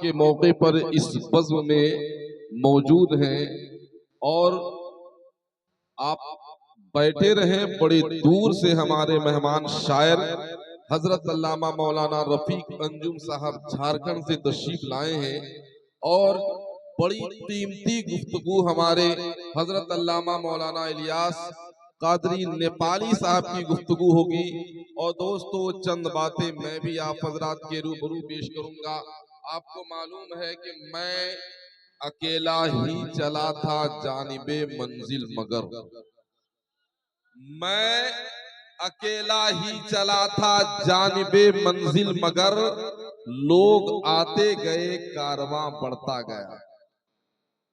के मौके पर इस बज़्म में मौजूद हैं और आप बैठे रहें। बड़ी दूर से हमारे मेहमान शायर हजरत अल्लामा मौलाना रफीक अंजुम साहब झारखंड से तशरीफ लाए हैं और बड़ी कीमती गुफ्तगू हमारे हजरत अल्लामा मौलाना इलियास कादरी नेपाली साहब की गुफ्तगू होगी। और दोस्तों, चंद बातें मैं भी आप हजरात के रूबरू पेश करूंगा। आपको मालूम है कि मैं अकेला ही चला था जानिबे मंजिल मगर, मैं अकेला ही चला था जानिबे मंजिल मगर, लोग आते गए कारवां बढ़ता गया,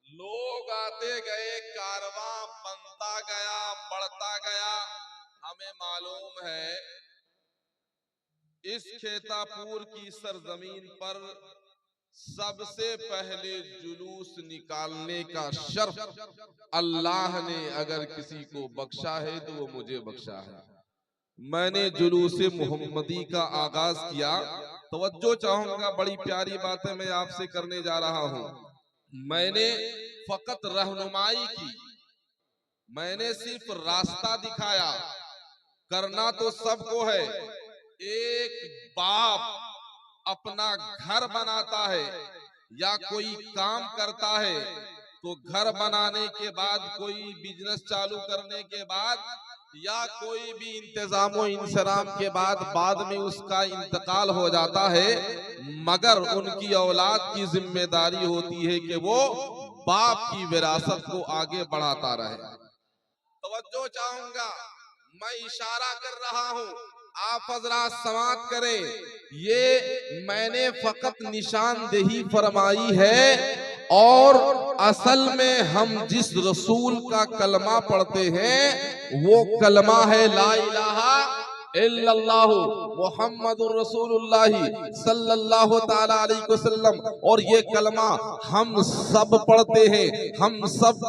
लोग आते गए कारवां बनता गया, बढ़ता गया। हमें मालूम है इस खेतापुर की सरजमीन पर सबसे पहले जुलूस निकालने का शर्फ अल्लाह ने अगर किसी को बख्शा है तो वो मुझे बख्शा है। मैंने जुलूस मोहम्मदी का आगाज किया। तवज्जो चाहूंगा, बड़ी प्यारी बातें मैं आपसे करने जा रहा हूं। मैंने फकत रहनुमाई की, मैंने सिर्फ रास्ता दिखाया। करना तो सबको है। एक बाप अपना घर बनाता है या कोई काम करता है तो घर बनाने के बाद, कोई बिजनेस चालू करने के बाद या कोई भी इंतजाम इंसराम के बाद में उसका इंतकाल हो जाता है, मगर उनकी औलाद की जिम्मेदारी होती है कि वो बाप की विरासत को आगे बढ़ाता रहे। तवज्जो चाहूंगा, मैं इशारा कर रहा हूं, आप हजरात समाअत करें। ये मैंने फकत निशानदेही फरमाई है और असल में हम जिस रसूल का कलमा पढ़ते हैं वो कलमा है ला इलाहा इल्लल्लाहु मुहम्मदुर रसूलुल्लाह सल्लल्लाहु ताला अलैहि वसल्लम। और ये कलमा हम सब पढ़ते हैं, हम सब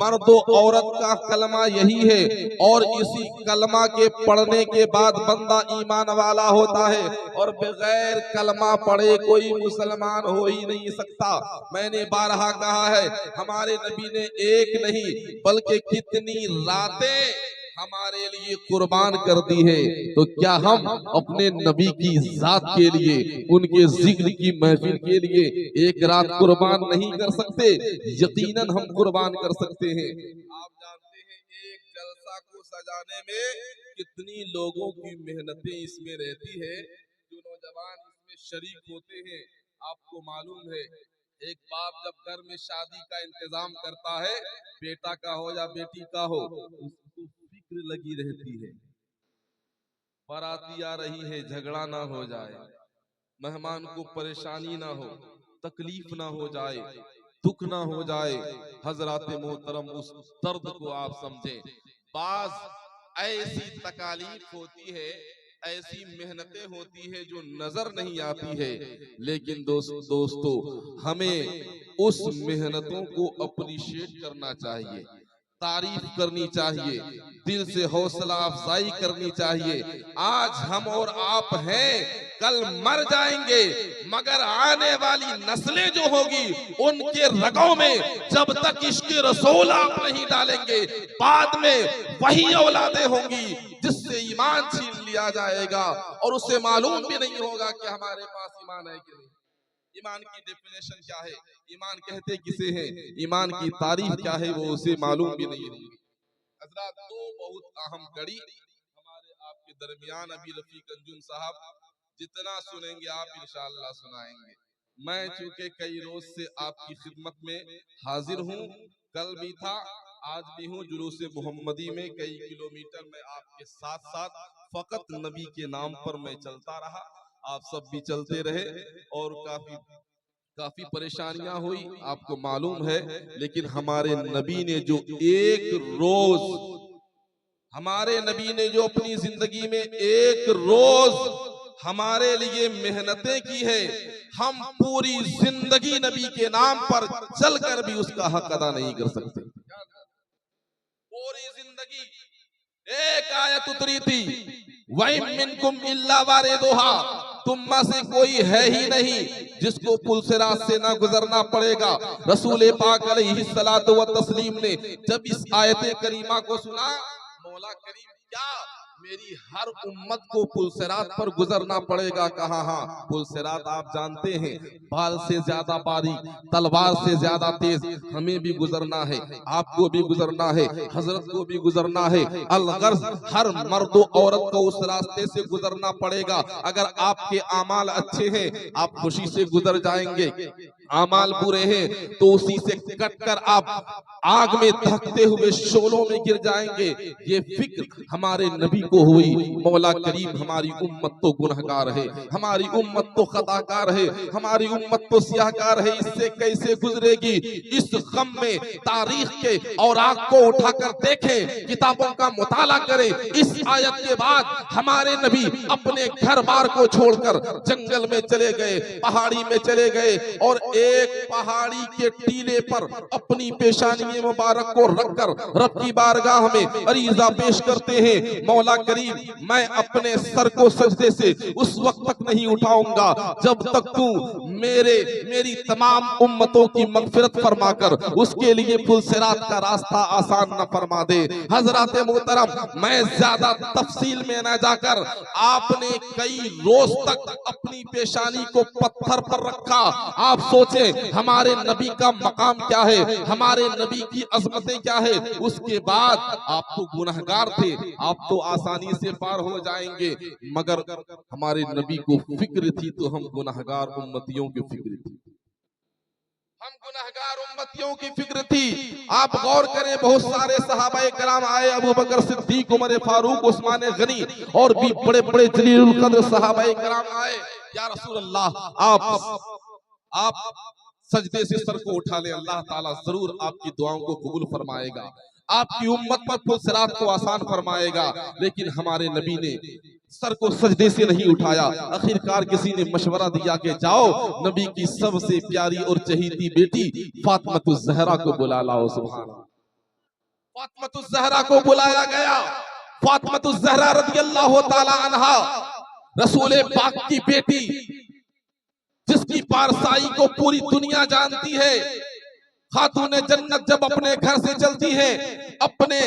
मर्द औरत का कलमा यही है। और इसी कलमा के पढ़ने के बाद बंदा ईमान वाला होता है और बगैर कलमा पढ़े कोई मुसलमान हो ही नहीं सकता। मैंने बारहा कहा है, हमारे नबी ने एक नहीं बल्कि कितनी रातें हमारे लिए कुर्बान कर दी है। तो क्या हम अपने नबी की जात के लिए, उनके जिक्र की महफिल के लिए एक रात कुर्बान नहीं कर सकते? यकीनन हम कुर्बान कर सकते हैं। आप जानते हैं एक जलसा को सजाने में कितनी लोगों की मेहनतें इसमें रहती है, जो नौजवान इसमें शरीक होते हैं। आपको मालूम है एक बाप जब घर में शादी का इंतजाम करता है, बेटा का हो या बेटी का हो, उसको फिक्र लगी रहती है, बाराती आ रही है झगड़ा ना हो जाए, मेहमान को परेशानी ना हो, तकलीफ ना हो जाए, दुख ना हो जाए। हजरात मोहतरम, उस दर्द को आप समझें। बाज ऐसी तकालीफ होती है, ऐसी मेहनतें होती है जो नजर नहीं आती है, लेकिन दोस्तों हमें उस मेहनतों को अप्रिशिएट करना चाहिए, तारीफ करनी चाहिए, दिल से हौसला अफजाई करनी चाहिए। आज हम और आप हैं, कल मर जाएंगे, मगर आने वाली नस्लें जो होगी उनके रगों में जब तक इश्क रसूल आप नहीं डालेंगे, बाद में वही औलादें होंगी जिससे ईमान छीन लिया जाएगा और उसे मालूम भी नहीं होगा कि हमारे पास ईमान है कि नहीं। ईमान की डेफिनेशन क्या है, ईमान कहते किसे हैं, ईमान की तारीफ क्या है, वो उसे मालूम भी नहीं होगी। हजरात, दो बहुत अहम कड़ी हमारे आपके दरमियान अभी रफीक अंजुम साहब जितना सुनेंगे आप इंशाअल्लाह सुनाएंगे। मैं चूंकि कई रोज से आपकी खिदमत में हाजिर हूँ, कल भी था, आज भी हूँ। जुलूस मोहम्मदी में कई किलोमीटर में आपके साथ साथ फकत नबी के नाम पर मैं चलता रहा, आप सब भी चलते रहे और काफी परेशानियां हुई, आपको मालूम है। लेकिन हमारे नबी ने जो एक रोज, हमारे नबी ने जो अपनी जिंदगी में एक रोज हमारे लिए मेहनतें की है, हम पूरी जिंदगी नबी के नाम पर चलकर भी उसका हक अदा नहीं कर सकते। पूरी जिंदगी एक आयत उतरी थी, वही मिनकुम इल्ला वारिदुहा, तुम में से कोई है ही नहीं जिसको पुलसिरात से ना गुजरना पड़ेगा। रसूल पाक अलैहिस्सलातु व तस्लीम ने जब इस आयत करीमा को सुना, मौला करीम क्या मेरी हर उम्मत को पुलसिरात पर गुजरना पड़ेगा। कहा हाँ, पुलसिरात आप जानते हैं बाल से ज्यादा बारीक, तलवार से ज्यादा तेज, हमें भी गुजरना है, आपको भी गुजरना है, हजरत को भी गुजरना है। अलगर्ज हर मर्द औरत को उस रास्ते से गुजरना पड़ेगा। अगर आपके आमाल अच्छे हैं आप खुशी से गुजर जाएंगे, आमाल बुरे हैं तो उसी से कटकर आप आग में धकते हुए शोलों में गिर जाएंगे। ये फिक्र हमारे नबी को हुई। मौला करीम हमारी उम्मत तो गुनहगार है, हमारी उम्मत तो खताकार है, हमारी उम्मत तो सियाहकार है, इससे कैसे गुजरेगी। इस गम में तारीख के और आग को उठाकर देखें, किताबों का मुताला करें। इस आयत के बाद हमारे नबी अपने घर बार को छोड़कर जंगल में चले गए, पहाड़ी में चले गए और एक पहाड़ी के टीले पर अपनी पेशानी मुबारक को रखकर रब की बारगाह में अरीजा पेश करते हैं। मौला करीम मैं अपने सर को सजदे से उस वक्त तक नहीं उठाऊंगा जब तक तू मेरी तमाम उम्मतों की मगफिरत फरमाकर उसके लिए पुलसिरात का रास्ता आसान न फरमा दे। हजरत मोहतरम मैं ज्यादा तफसील में न जाकर, आपने कई रोज तक अपनी पेशानी को पत्थर पर रखा। आप सोचे हमारे नबी का मकाम क्या है, हमारे नबी की अजमतें क्या है। उसके बाद आप तो गुनहगार थे, आप तो आसानी से पार हो जाएंगे, मगर हमारे नबी को फिक्र थी तो हम गुनहगार उम्मतियों की फिक्र थी, हम गुनहगार उम्मतियों की फिक्र थी। आप गौर करें, बहुत सारे सहाबाए कराम आए, अबू बकर सिद्दीक, उमर फारूक, उस्मान गनी और भी बड़े बड़े जलीलुल कद्र सहाबाए कराम आए। या रसूल अल्लाह आप सजदे से सर को उठा ले, अल्लाह ताला जरूर आपकी दुआओं को कबूल फरमाएगा, आपकी उम्मत पर पुलसिरात को आसान फरमाएगा। लेकिन हमारे नबी ने सर को सजदे से नहीं उठाया। आखिरकार किसी ने मशवरा दिया कि जाओ नबी की सबसे प्यारी और चहीती बेटी फातिमातुज ज़हरा को बुला लाओ। सुभान अल्लाह, फातिमातुज ज़हरा को बुलाया गया। फातिमातुज ज़हरा रज़ियल्लाहु ताला अन्हा रसूल पाक की बेटी, जिसकी पारसाई को पूरी दुनिया जानती है। खातून जन्नत जब अपने घर से चलती है, अपने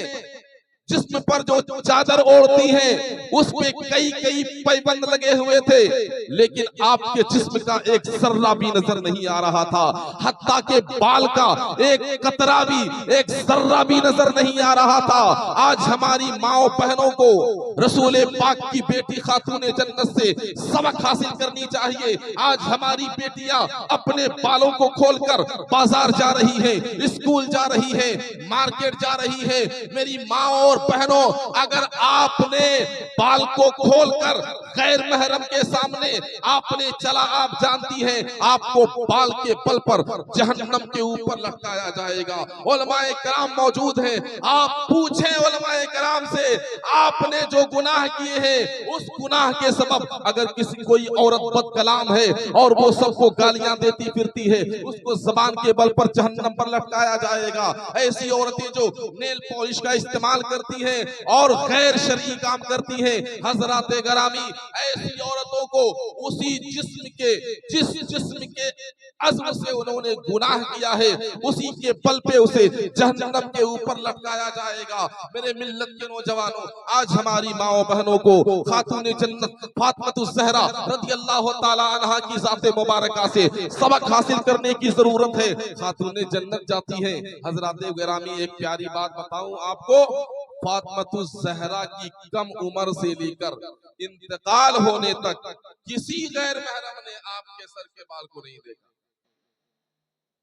जिस्म पर जो चादर ओढ़ती है उस पे कई कई पैबंद लगे हुए थे, लेकिन आपके जिस्म का एक सर्रा भी नजर नहीं आ रहा था, हत्ता के बाल का एक कतरा भी, एक सर्रा भी नजर नहीं आ रहा था। आज हमारी माओ बहनों को रसूल पाक की बेटी खातून जन्नत से सबक हासिल करनी चाहिए। आज हमारी बेटियां अपने बालों को खोलकर बाजार जा रही है, स्कूल जा रही है, मार्केट जा रही है। मेरी माओ बहनों, अगर आपने बाल को खोलकर गैर महरम के सामने आपने चला, आप जानती हैं आपको बाल के बल पर जहन्नम के ऊपर लटकाया जाएगा। उलमाए कराम मौजूद हैं, आप पूछें उलमाए कराम से, आपने जो गुनाह किए हैं उस गुनाह के सबब अगर किसी कोई औरत बदकलाम है और वो सबको गालियां देती फिरती है, उसको जबान के बल पर जहन्नम पर लटकाया जाएगा। ऐसी औरतें जो नेल पॉलिश का इस्तेमाल करती है और गैर शरई काम करती है, हजरात गरामी ऐसी औरतों को उसी जिस जिस्म के अज़्म से उन्होंने गुनाह किया है उसी के बल पे उसे जहन्नम के ऊपर लटकाया जाएगा। मेरे मिल्लत के नौजवानों, आज हमारी माओ बहनों को खातून जन्नत फातिमातुज ज़हरा रज़ियल्लाहु ताला अन्हा की ज़ाते मुबारका से सबक हासिल करने की जरूरत है। खातून जन्नत जाती हैं। हजरात गिरामी, एक प्यारी बात बताऊं आपको, फातिमातुज ज़हरा की कम उम्र से लेकर इंतकाल होने तक किसी गैर महरम ने आपके सर के बाल को नहीं देखा,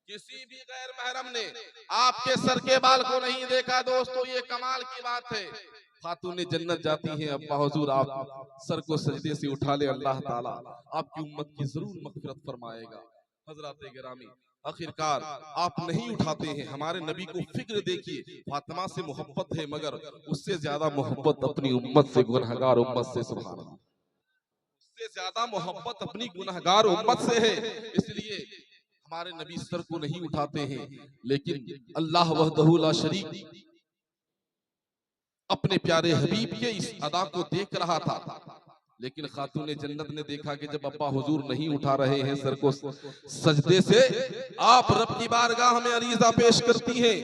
किसी भी गैर महरम ने आपके सर के बाल को नहीं देखा। दोस्तों, ये कमाल की बात है। खातून जन्नत जाती हैं, अब्बा हुजूर आप सर को सजदे से उठा ले, अल्लाह ताला आपकी उम्मत की जरूर मग़फ़िरत फरमाएगा। हज़रात गिरामी, आखिरकार आप नहीं उठाते हैं। हमारे नबी को फिक्र देखिए, फातिमा से मोहब्बत है मगर उससे ज्यादा मोहब्बत अपनी उम्मत से, गुनहगार उम्मत से। सुभान अल्लाह, उससे ज्यादा मोहब्बत अपनी गुनहगार उम्मत से है। इसलिए हमारे नबी सर को नहीं उठाते हैं। लेकिन अल्लाह वहदहू ला शरीक अपने प्यारे हबीब के इस अदा को देख रहा था, लेकिन खातूने जन्नत ने देखा कि जब अब्बा हुजूर नहीं उठा रहे हैं सर को सजदे से, आप रब की बारगाह में अरीजा पेश करती हैं,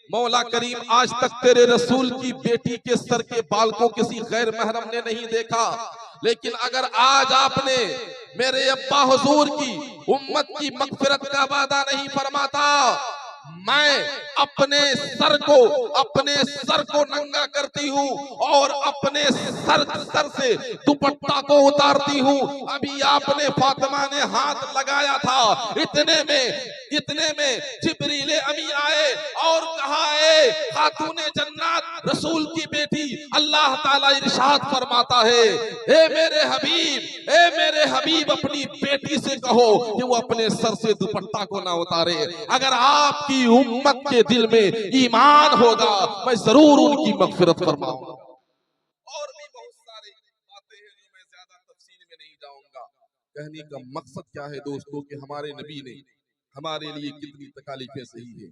मौला करीम आज तक तेरे रसूल की बेटी के सर के बाल को किसी गैर महरम ने नहीं देखा, लेकिन अगर आज आपने मेरे अब्बा हुजूर की उम्मत की मगफिरत का वादा नहीं फरमाता, मैं अपने सर को नंगा करती हूँ और अपने सर से दुपट्टा को उतारती हूँ। अभी आपने फातिमा ने हाथ लगाया था, इतने में जिब्रील अमी आए और कहा, ए खातूने जन्नत रसूल की बेटी, अल्लाह ताला इरशाद फरमाता है, ए मेरे हबीब अपनी बेटी से कहो कि वो अपने सर से दुपट्टा को ना उतारे। अगर आपकी उम्मत के दिल में ईमान होगा, मैं जरूर उनकी मगफिरत फरमाऊंगा। और भी बहुत सारी बातें हैं जो मैं ज्यादा तफसील में नहीं जाऊंगा। कहने का मकसद क्या है दोस्तों कि हमारे नबी ने हमारे लिए कितनी तकालीफें सही है।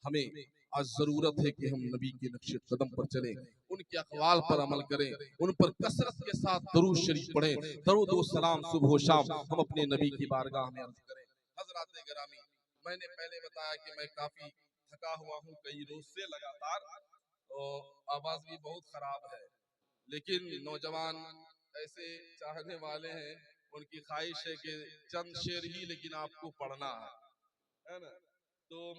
हमें आज जरूरत है कि हम नबी के नक्शे कदम पर चलें, उनके अक़वाल पर अमल करें, उन पर कसरत के साथ दरूद शरीफ पढ़ें, दरूद व सलाम सुबह शाम हम अपने नबी की बारगाह में अर्ज करें। हज़रात गिरामी, मैंने पहले बताया कि मैं काफी थका हुआ हूँ कई रोज से लगातार, तो आवाज भी बहुत खराब है, लेकिन नौजवान ऐसे चाहने वाले हैं, उनकी ख्वाहिश है कि चंद शेर ही लेकिन आपको पढ़ना है ना। तो